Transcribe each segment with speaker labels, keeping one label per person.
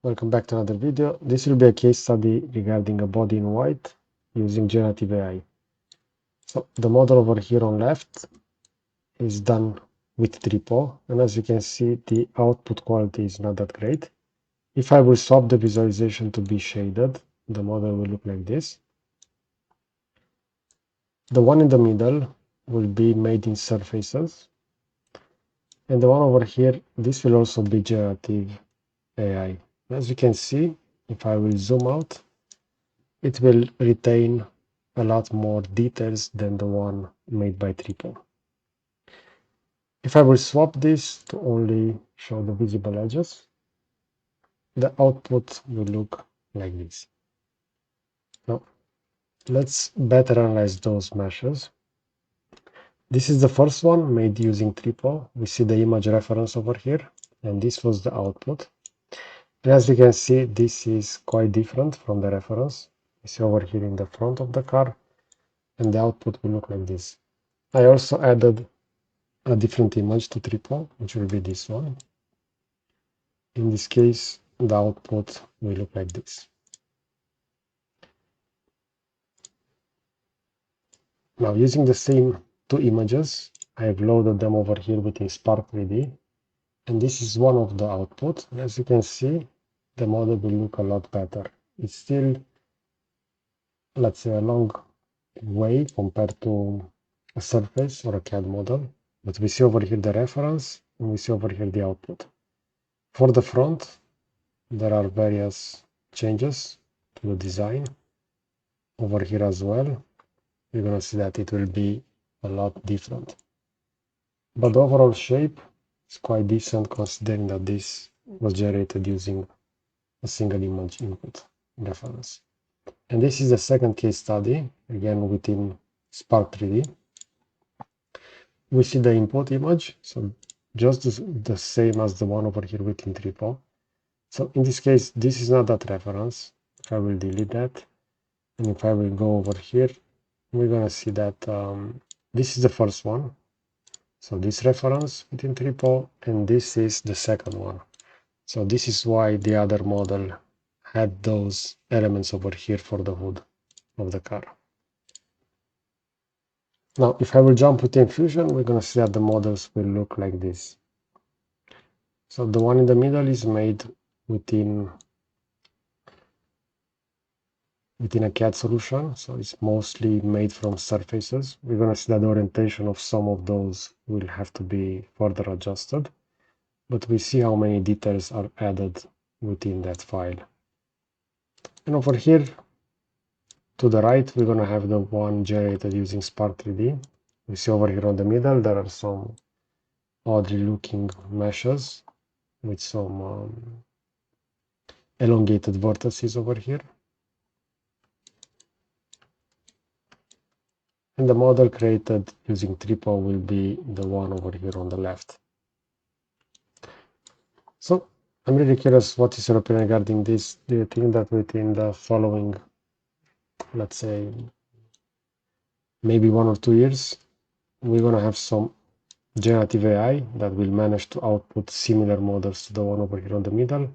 Speaker 1: Welcome back to another video. This will be a case study regarding a body in white using generative AI. So the model over here on left is done with Tripo, and as you can see, the output quality is not that great. If I will swap the visualization to be shaded, the model will look like this. The one in the middle will be made in surfaces, and the one over here, this will also be generative AI. As you can see, if I will zoom out, it will retain a lot more details than the one made by Tripo. If I will swap this to only show the visible edges, the output will look like this. Now, let's better analyze those meshes. This is the first one made using Tripo. We see the image reference over here, and this was the output. And as you can see, this is quite different from the reference. You see over here in the front of the car, and the output will look like this. I also added a different image to Tripo, which will be this one. In this case, the output will look like this. Now, using the same two images, I have loaded them over here within Sparc3D, and this is one of the outputs. As you can see, the model will look a lot better. It's still, let's say, a long way compared to a surface or a CAD model, but we see over here the reference, and we see over here the output. For the front, there are various changes to the design. Over here as well, you're going to see that it will be a lot different. But the overall shape is quite decent considering that this was generated using a single image input reference. And this is the second case study, again within Sparc3D. We see the input image, so just the same as the one over here within Tripo. So in this case, this is not that reference. If I will delete that, and if I will go over here, we're going to see that this is the first one. So this reference within Tripo, and this is the second one. So this is why the other model had those elements over here for the hood of the car. Now, if I will jump within Fusion, we're going to see that the models will look like this. So the one in the middle is made within a CAD solution, so it's mostly made from surfaces. We're going to see that the orientation of some of those will have to be further adjusted, but we see how many details are added within that file. And over here to the right, we're going to have the one generated using Sparc3D. We see over here on the middle, there are some oddly looking meshes with some elongated vertices over here. And the model created using Tripo will be the one over here on the left. So I'm really curious, what is your opinion regarding this? Do you think that within the following, let's say, maybe 1 or 2 years, we're going to have some generative AI that will manage to output similar models to the one over here on the middle?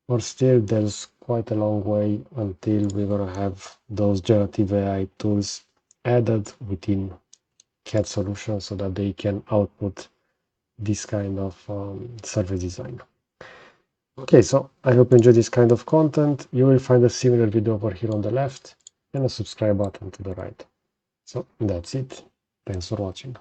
Speaker 1: Or still there's quite a long way until we're going to have those generative AI tools added within CAD solutions so that they can output this kind of surface design. Okay, so I hope you enjoy this kind of content. You will find a similar video over here on the left and a subscribe button to the right. So that's it. Thanks for watching.